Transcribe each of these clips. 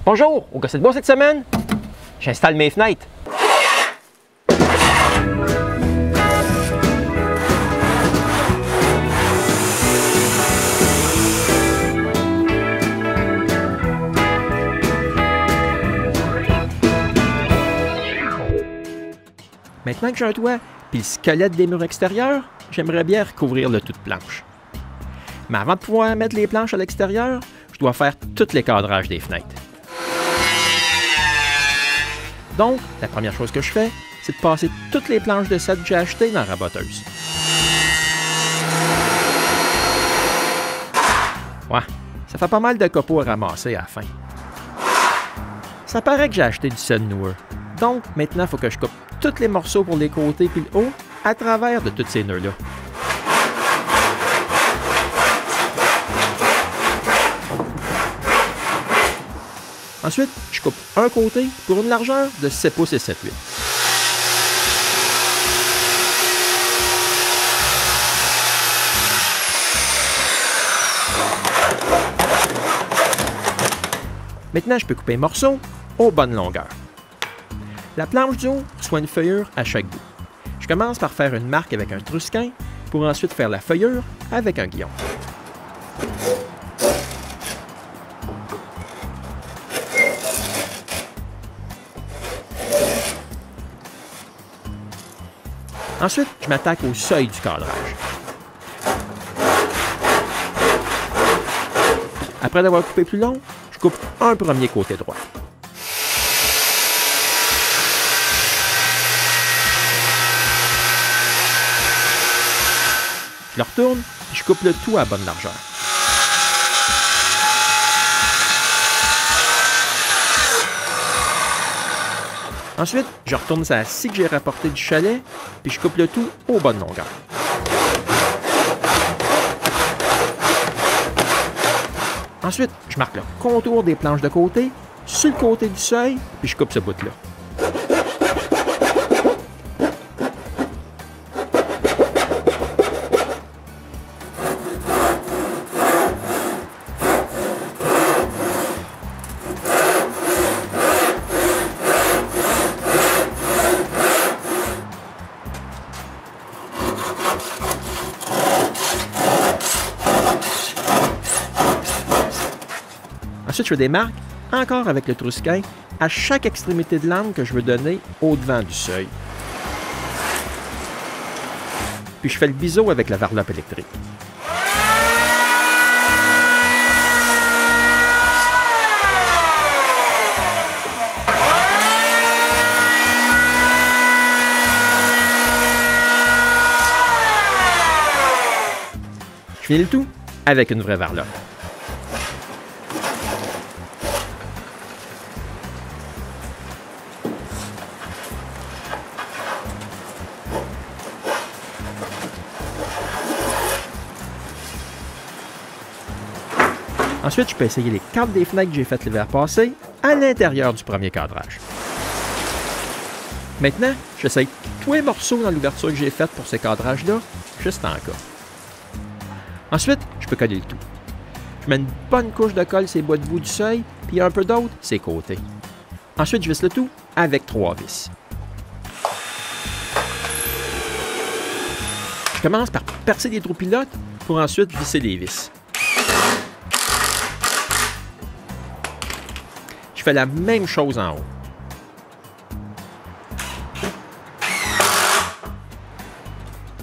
Bonjour, au Gossette Bois cette semaine, j'installe mes fenêtres. Maintenant que j'ai un toit et le squelette des murs extérieurs, j'aimerais bien recouvrir le tout de planches. Mais avant de pouvoir mettre les planches à l'extérieur, je dois faire tous les cadrages des fenêtres. Donc, la première chose que je fais, c'est de passer toutes les planches de sel que j'ai achetées dans la raboteuse. Ouais, ça fait pas mal de copeaux à ramasser à la fin. Ça paraît que j'ai acheté du sel noueux. Donc, maintenant, il faut que je coupe tous les morceaux pour les côtés puis le haut à travers de tous ces nœuds-là. Ensuite, je coupe un côté pour une largeur de 7 pouces et 7/8. Maintenant, je peux couper les morceaux aux bonnes longueurs. La planche du haut reçoit une feuillure à chaque bout. Je commence par faire une marque avec un trusquin pour ensuite faire la feuillure avec un guillon. Ensuite, je m'attaque au seuil du cadrage. Après d'avoir coupé plus long, je coupe un premier côté droit. Je le retourne et je coupe le tout à bonne largeur. Ensuite, je retourne sur la scie que j'ai rapportée du chalet, puis je coupe le tout aux bonnes longueurs. Ensuite, je marque le contour des planches de côté, sur le côté du seuil, puis je coupe ce bout-là. Ensuite, je fais des marques, encore avec le trusquin, à chaque extrémité de lame que je veux donner au-devant du seuil. Puis je fais le biseau avec la varlope électrique. Je finis le tout avec une vraie varlope. Ensuite, je peux essayer les cadres des fenêtres que j'ai faites l'hiver passé à l'intérieur du premier cadrage. Maintenant, j'essaye tous les morceaux dans l'ouverture que j'ai faite pour ces cadrages-là, juste en cas. Ensuite, je peux coller le tout. Je mets une bonne couche de colle sur les bois de bout du seuil, puis un peu d'autre sur les côtés. Ensuite, je visse le tout avec 3 vis. Je commence par percer des trous pilotes pour ensuite visser les vis. Je fais la même chose en haut.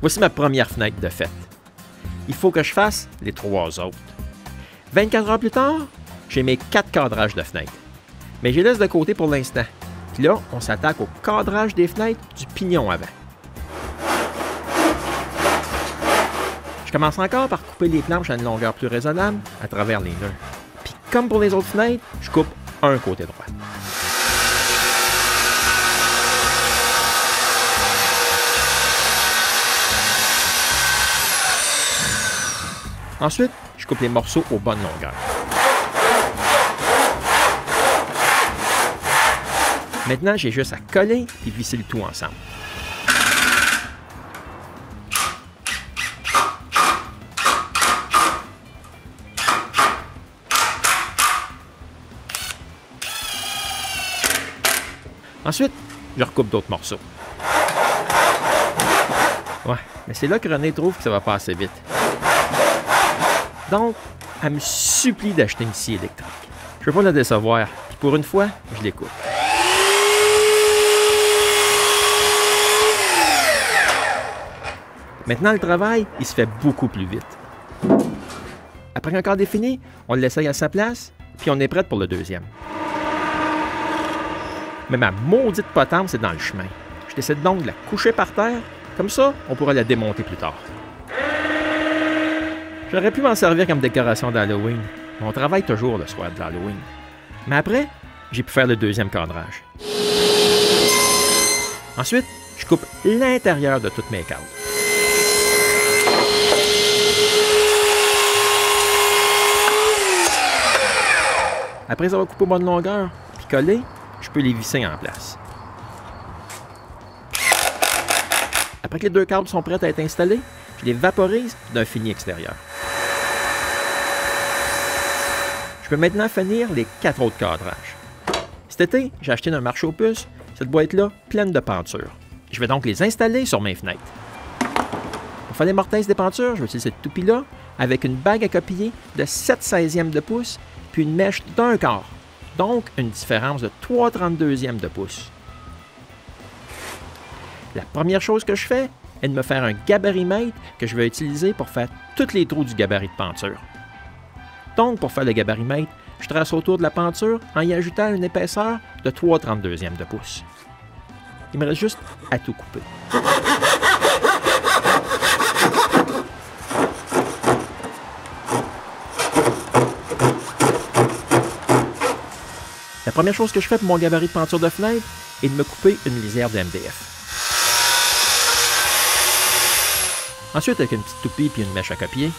Voici ma première fenêtre de fête. Il faut que je fasse les 3 autres. 24 heures plus tard, j'ai mes 4 cadrages de fenêtres. Mais je les laisse de côté pour l'instant. Puis là, on s'attaque au cadrage des fenêtres du pignon avant. Je commence encore par couper les planches à une longueur plus raisonnable à travers les nœuds. Puis comme pour les autres fenêtres, je coupe un côté droit. Ensuite, je coupe les morceaux aux bonnes longueurs. Maintenant, j'ai juste à coller et visser le tout ensemble. Ensuite, je recoupe d'autres morceaux. Ouais, mais c'est là que René trouve que ça va pas assez vite. Donc, elle me supplie d'acheter une scie électrique. Je veux pas la décevoir, puis pour une fois, je l'écoute. Maintenant, le travail, il se fait beaucoup plus vite. Après qu'un quart est fini, on l'essaye à sa place, puis on est prêt pour le deuxième. Mais ma maudite potence est dans le chemin. Je décide donc de la coucher par terre, comme ça, on pourra la démonter plus tard. J'aurais pu m'en servir comme décoration d'Halloween. On travaille toujours le soir de l'Halloween. Mais après, j'ai pu faire le deuxième cadrage. Ensuite, je coupe l'intérieur de toutes mes cadres. Après avoir coupé au bonne longueur puis collé, je peux les visser en place. Après que les deux câbles sont prêts à être installés, je les vaporise d'un fini extérieur. Je peux maintenant finir les 4 autres cadrages. Cet été, j'ai acheté d'un marché aux puces cette boîte-là pleine de pentures. Je vais donc les installer sur mes fenêtres. Pour faire les mortaises des pentures, je vais utiliser cette toupie-là avec une bague à copier de 7/16e de pouce puis une mèche d'un quart, donc une différence de 3/32e de pouce. La première chose que je fais est de me faire un gabarimètre que je vais utiliser pour faire tous les trous du gabarit de penture. Donc, pour faire le gabarimètre, je trace autour de la penture en y ajoutant une épaisseur de 3/32e de pouce. Il me reste juste à tout couper. La première chose que je fais pour mon gabarit de peinture de fenêtre est de me couper une lisière de MDF. Ensuite, avec une petite toupie et une mèche à copier,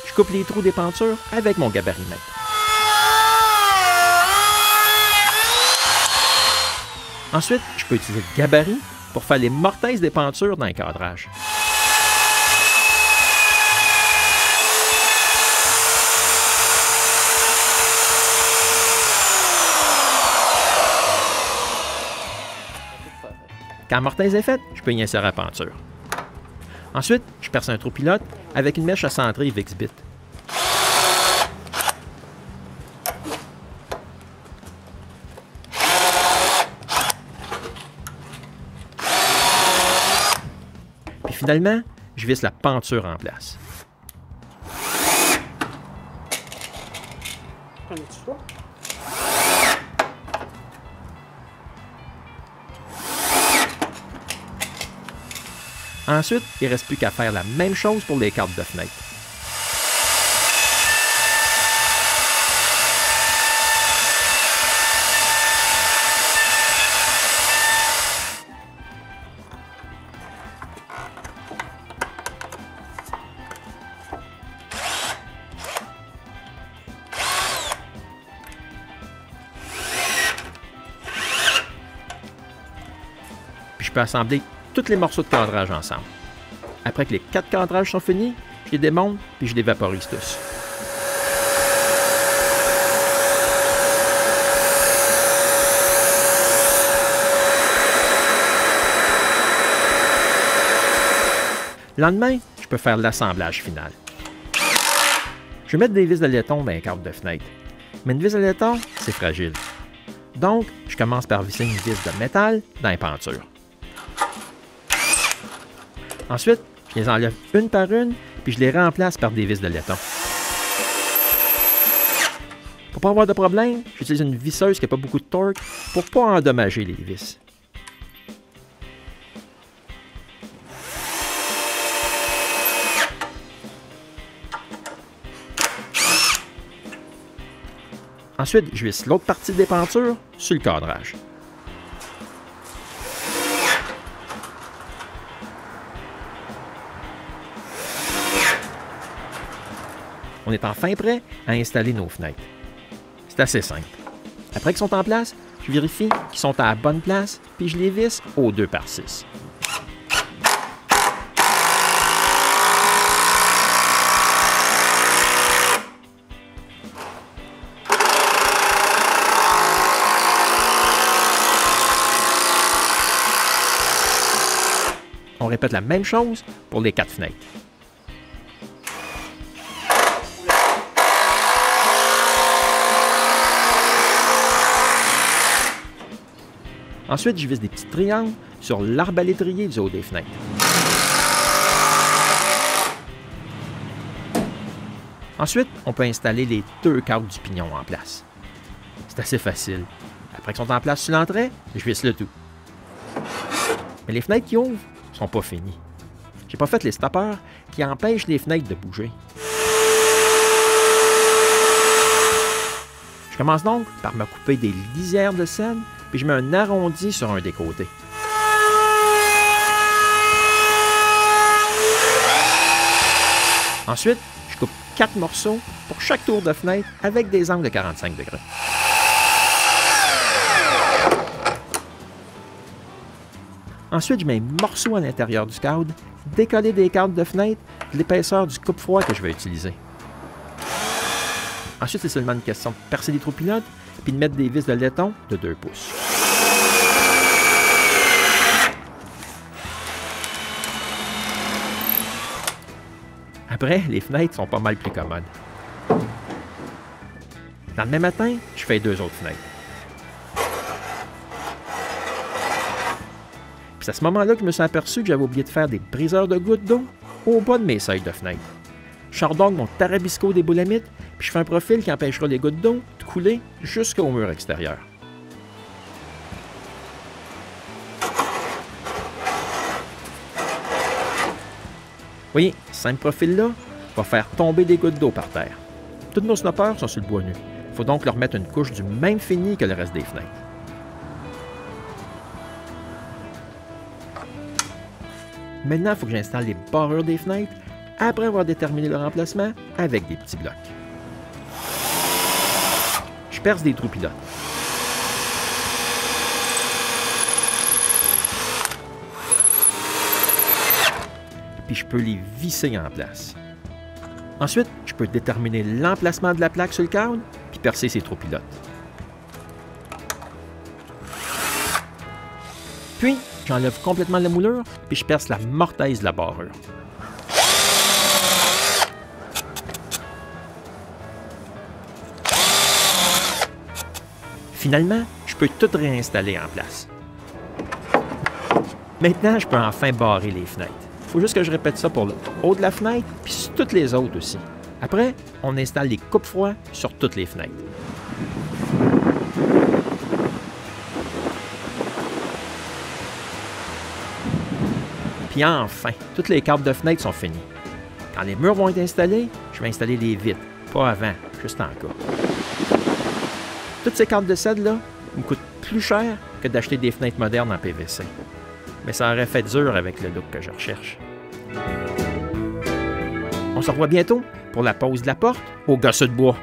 je coupe les trous des pentures avec mon gabarimètre. Ensuite, je peux utiliser le gabarit pour faire les mortaises des pentures dans le cadrage. Quand la mortaise est faite, je peux y insérer la penture. Ensuite, je perce un trou pilote avec une mèche à centrer Vixbit. Puis finalement, je visse la penture en place. Ensuite, il ne reste plus qu'à faire la même chose pour les cartes de fenêtre. Puis je peux assembler tous les morceaux de cadrage ensemble. Après que les 4 cadrages sont finis, je les démonte puis je les vaporise tous. Le lendemain, je peux faire l'assemblage final. Je vais mettre des vis de laiton dans les cadres de fenêtre. Mais une vis de laiton, c'est fragile. Donc, je commence par visser une vis de métal dans les pentures. Ensuite, je les enlève une par une, puis je les remplace par des vis de laiton. Pour ne pas avoir de problème, j'utilise une visseuse qui n'a pas beaucoup de torque pour ne pas endommager les vis. Ensuite, je visse l'autre partie des pentures sur le cadrage. On est enfin prêt à installer nos fenêtres. C'est assez simple. Après qu'ils sont en place, je vérifie qu'ils sont à la bonne place, puis je les visse au 2/6. on répète la même chose pour les 4 fenêtres. Ensuite, je visse des petits triangles sur l'arbalétrier du haut des fenêtres. Ensuite, on peut installer les 2 cadres du pignon en place. C'est assez facile. Après qu'ils sont en place sur l'entrée, je visse le tout. Mais les fenêtres qui ouvrent ne sont pas finies. J'ai pas fait les stoppeurs qui empêchent les fenêtres de bouger. Je commence donc par me couper des lisières de sel, puis je mets un arrondi sur un des côtés. Ensuite, je coupe 4 morceaux pour chaque tour de fenêtre avec des angles de 45 degrés. Ensuite, je mets un morceau à l'intérieur du cadre, décollé des cadres de fenêtre de l'épaisseur du coupe-froid que je vais utiliser. Ensuite, c'est seulement une question de percer les trous pilotes puis de mettre des vis de laiton de 2 pouces. Après, les fenêtres sont pas mal plus commodes. Dans le même matin, je fais 2 autres fenêtres. C'est à ce moment-là que je me suis aperçu que j'avais oublié de faire des briseurs de gouttes d'eau au bas de mes seuils de fenêtre. Je sors donc mon tarabisco des boulamites, puis je fais un profil qui empêchera les gouttes d'eau de couler jusqu'au mur extérieur. Vous voyez, ce simple profil-là va faire tomber des gouttes d'eau par terre. Tous nos snoppers sont sur le bois nu. Il faut donc leur mettre une couche du même fini que le reste des fenêtres. Maintenant, il faut que j'installe les barrures des fenêtres après avoir déterminé leur emplacement avec des petits blocs. Je perce des trous pilotes. Puis je peux les visser en place. Ensuite, je peux déterminer l'emplacement de la plaque sur le cadre puis percer ces trous pilotes. Puis, j'enlève complètement la moulure, puis je perce la mortaise de la barrure. Finalement, je peux tout réinstaller en place. Maintenant, je peux enfin barrer les fenêtres. Il faut juste que je répète ça pour le haut de la fenêtre, puis sur toutes les autres aussi. Après, on installe les coupe-froids sur toutes les fenêtres. Puis enfin, toutes les câbles de fenêtre sont finis. Quand les murs vont être installés, je vais installer les vitres. Pas avant, juste en cas. Toutes ces câbles de cèdre-là me coûtent plus cher que d'acheter des fenêtres modernes en PVC. Mais ça aurait fait dur avec le look que je recherche. On se revoit bientôt pour la pose de la porte au gosse de bois.